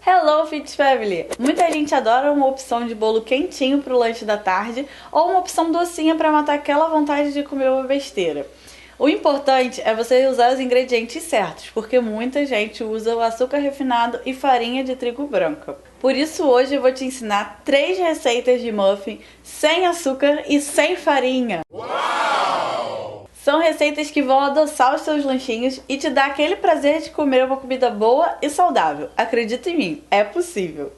Hello Fit Family! Muita gente adora uma opção de bolo quentinho para o lanche da tarde ou uma opção docinha para matar aquela vontade de comer uma besteira. O importante é você usar os ingredientes certos, porque muita gente usa o açúcar refinado e farinha de trigo branca. Por isso hoje eu vou te ensinar 3 receitas de muffin sem açúcar e sem farinha. Uau! São receitas que vão adoçar os seus lanchinhos e te dar aquele prazer de comer uma comida boa e saudável. Acredita em mim, é possível!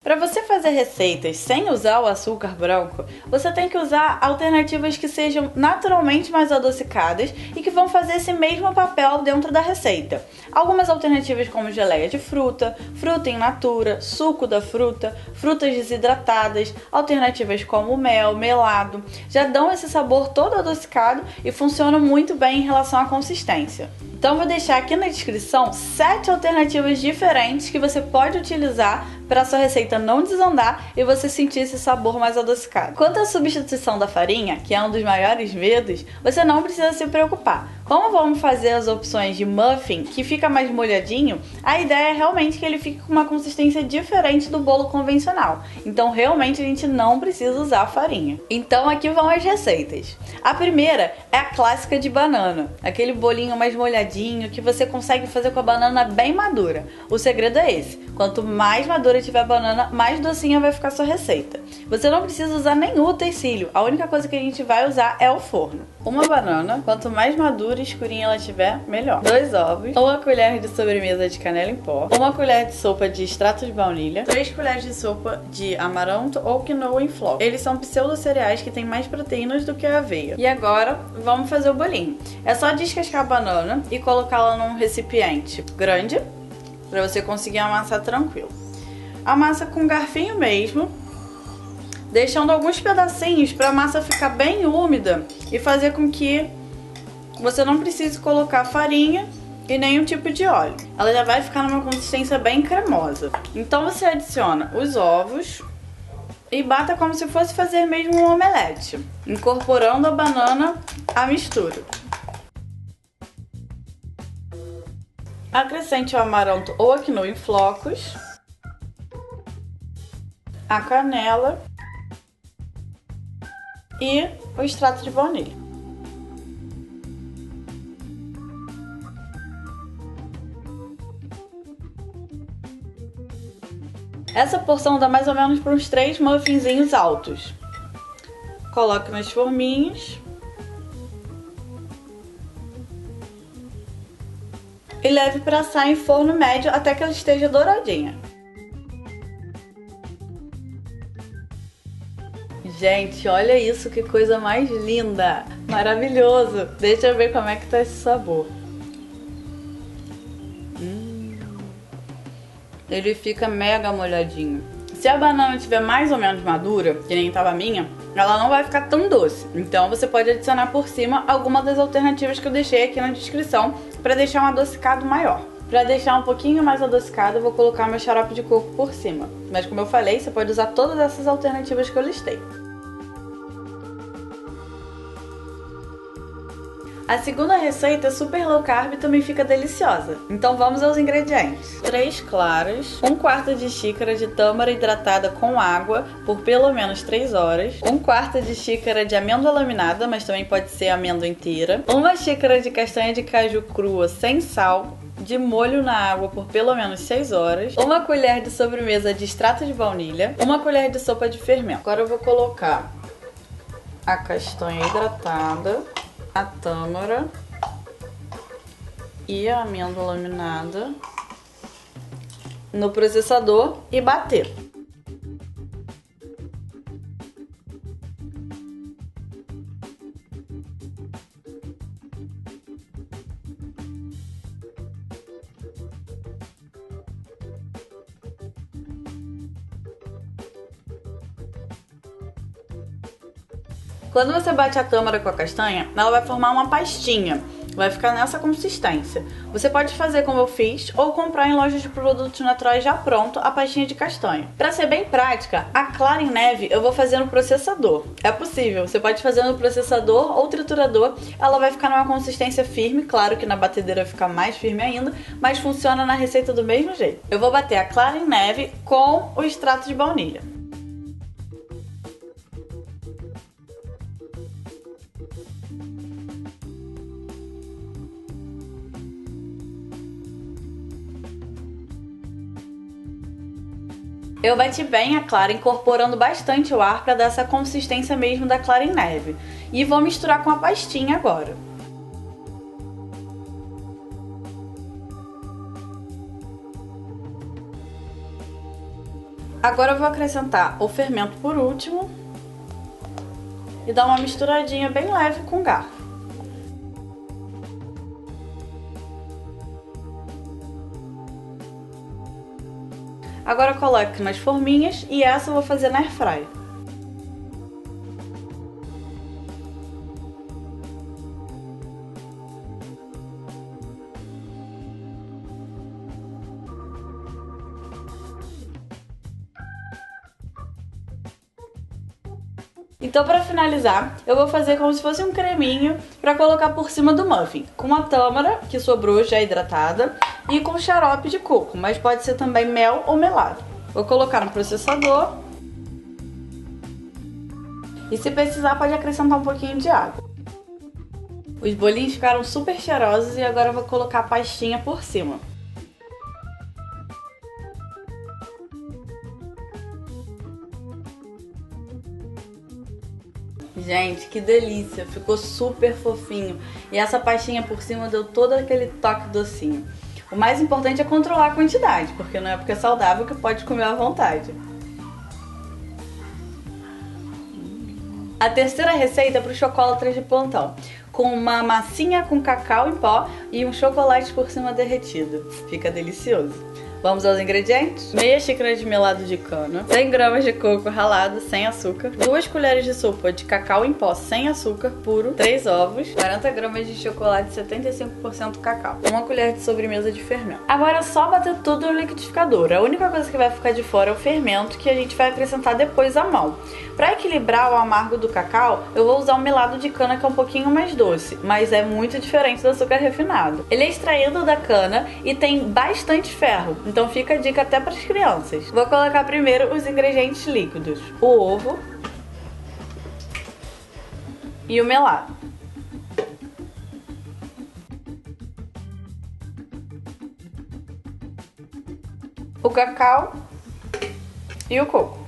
Para você fazer receitas sem usar o açúcar branco, você tem que usar alternativas que sejam naturalmente mais adocicadas e que vão fazer esse mesmo papel dentro da receita. Algumas alternativas como geleia de fruta, fruta in natura, suco da fruta, frutas desidratadas, alternativas como mel, melado, já dão esse sabor todo adocicado e funcionam muito bem em relação à consistência. Então vou deixar aqui na descrição 7 alternativas diferentes que você pode utilizar para sua receita não desandar e você sentir esse sabor mais adocicado. Quanto à substituição da farinha, que é um dos maiores medos, você não precisa se preocupar. Como vamos fazer as opções de muffin que fica mais molhadinho, a ideia é realmente que ele fique com uma consistência diferente do bolo convencional. Então realmente a gente não precisa usar farinha. Então aqui vão as receitas. A primeira é a clássica de banana, aquele bolinho mais molhadinho que você consegue fazer com a banana bem madura. O segredo é esse: quanto mais madura tiver a banana, mais docinha vai ficar sua receita. Você não precisa usar nenhum utensílio, a única coisa que a gente vai usar é o forno. Uma banana, quanto mais madura e escurinha ela tiver, melhor. 2 ovos, 1 colher de sobremesa de canela em pó, 1 colher de sopa de extrato de baunilha, 3 colheres de sopa de amaranto ou quinoa em flocos. Eles são pseudo-cereais que têm mais proteínas do que a aveia. E agora, vamos fazer o bolinho. É só descascar a banana e colocá-la num recipiente grande, para você conseguir amassar tranquilo. Amassa com um garfinho mesmo, deixando alguns pedacinhos para a massa ficar bem úmida e fazer com que você não precise colocar farinha e nenhum tipo de óleo. Ela já vai ficar numa consistência bem cremosa. Então você adiciona os ovos e bata como se fosse fazer mesmo um omelete, incorporando a banana à mistura. Acrescente o amaranto ou a quinoa em flocos, a canela e o extrato de baunilha. Essa porção dá mais ou menos para uns 3 muffinzinhos altos. Coloque nas forminhas e leve para assar em forno médio até que ela esteja douradinha. Gente, olha isso, que coisa mais linda! Maravilhoso! Deixa eu ver como é que tá esse sabor. Ele fica mega molhadinho. Se a banana estiver mais ou menos madura, que nem estava a minha, ela não vai ficar tão doce. Então você pode adicionar por cima alguma das alternativas que eu deixei aqui na descrição para deixar um adocicado maior. Para deixar um pouquinho mais adocicado, eu vou colocar meu xarope de coco por cima. Mas como eu falei, você pode usar todas essas alternativas que eu listei. A segunda receita é super low carb e também fica deliciosa. Então vamos aos ingredientes. 3 claras, 1/4 de xícara de tâmara hidratada com água por pelo menos 3 horas, 1/4 de xícara de amêndoa laminada, mas também pode ser amêndoa inteira, 1 xícara de castanha de caju crua sem sal, de molho na água por pelo menos 6 horas, 1 colher de sobremesa de extrato de baunilha, 1 colher de sopa de fermento. Agora eu vou colocar a castanha hidratada, a tâmara e a amêndoa laminada no processador e bater. Quando você bate a tâmara com a castanha, ela vai formar uma pastinha. Vai ficar nessa consistência. Você pode fazer como eu fiz ou comprar em lojas de produtos naturais já pronto a pastinha de castanha. Para ser bem prática, a clara em neve eu vou fazer no processador. É possível, você pode fazer no processador ou triturador, ela vai ficar numa consistência firme, claro que na batedeira fica mais firme ainda, mas funciona na receita do mesmo jeito. Eu vou bater a clara em neve com o extrato de baunilha. Eu bati bem a clara, incorporando bastante o ar para dar essa consistência mesmo da clara em neve. E vou misturar com a pastinha agora. Agora eu vou acrescentar o fermento por último e dar uma misturadinha bem leve com o garfo. Agora coloque nas forminhas e essa eu vou fazer na airfryer. Então, para finalizar, eu vou fazer como se fosse um creminho para colocar por cima do muffin, com a tâmara que sobrou já hidratada e com xarope de coco, mas pode ser também mel ou melado. Vou colocar no processador e, se precisar, pode acrescentar um pouquinho de água. Os bolinhos ficaram super cheirosos e agora eu vou colocar a pastinha por cima. Gente, que delícia! Ficou super fofinho. E essa pastinha por cima deu todo aquele toque docinho. O mais importante é controlar a quantidade, porque não é porque é saudável que pode comer à vontade. A terceira receita é para o chocolate de plantão, com uma massinha com cacau em pó e um chocolate por cima derretido. Fica delicioso. Vamos aos ingredientes? Meia xícara de melado de cana, 100 gramas de coco ralado sem açúcar, 2 colheres de sopa de cacau em pó sem açúcar puro, 3 ovos, 40 gramas de chocolate 75% cacau, 1 colher de sobremesa de fermento. Agora é só bater tudo no liquidificador. A única coisa que vai ficar de fora é o fermento, que a gente vai acrescentar depois à mão. Para equilibrar o amargo do cacau, eu vou usar um melado de cana que é um pouquinho mais doce, mas é muito diferente do açúcar refinado. Ele é extraído da cana e tem bastante ferro, então fica a dica até para as crianças. Vou colocar primeiro os ingredientes líquidos: o ovo e o melado. O cacau e o coco.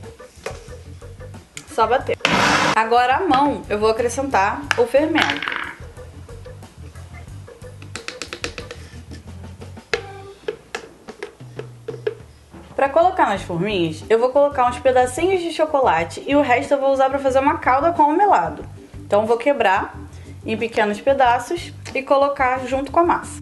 Só bater. Agora à mão eu vou acrescentar o fermento. Para colocar nas forminhas, eu vou colocar uns pedacinhos de chocolate e o resto eu vou usar para fazer uma calda com o melado. Então vou quebrar em pequenos pedaços e colocar junto com a massa.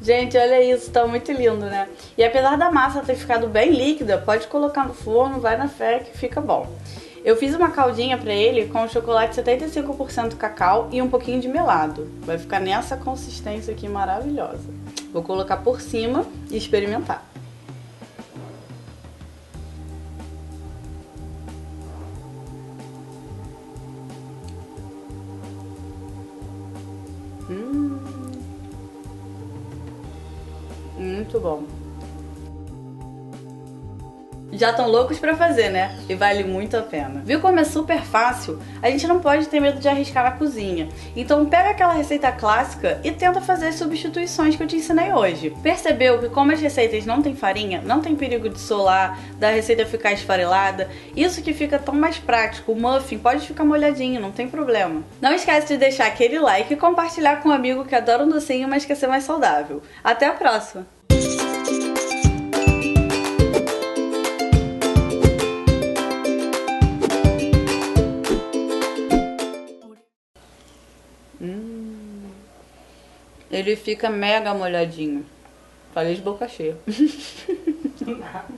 Gente, olha isso, tá muito lindo, né? E apesar da massa ter ficado bem líquida, pode colocar no forno, vai na fé que fica bom. Eu fiz uma caldinha pra ele com chocolate 75% cacau e um pouquinho de melado. Vai ficar nessa consistência aqui maravilhosa. Vou colocar por cima e experimentar. Muito bom. Já estão loucos pra fazer, né? E vale muito a pena. Viu como é super fácil? A gente não pode ter medo de arriscar na cozinha. Então pega aquela receita clássica e tenta fazer as substituições que eu te ensinei hoje. Percebeu que como as receitas não tem farinha, não tem perigo de solar, da receita ficar esfarelada? Isso que fica tão mais prático. O muffin pode ficar molhadinho, não tem problema. Não esquece de deixar aquele like e compartilhar com um amigo que adora um docinho, mas quer ser mais saudável. Até a próxima! Ele fica mega molhadinho. Falei de boca cheia.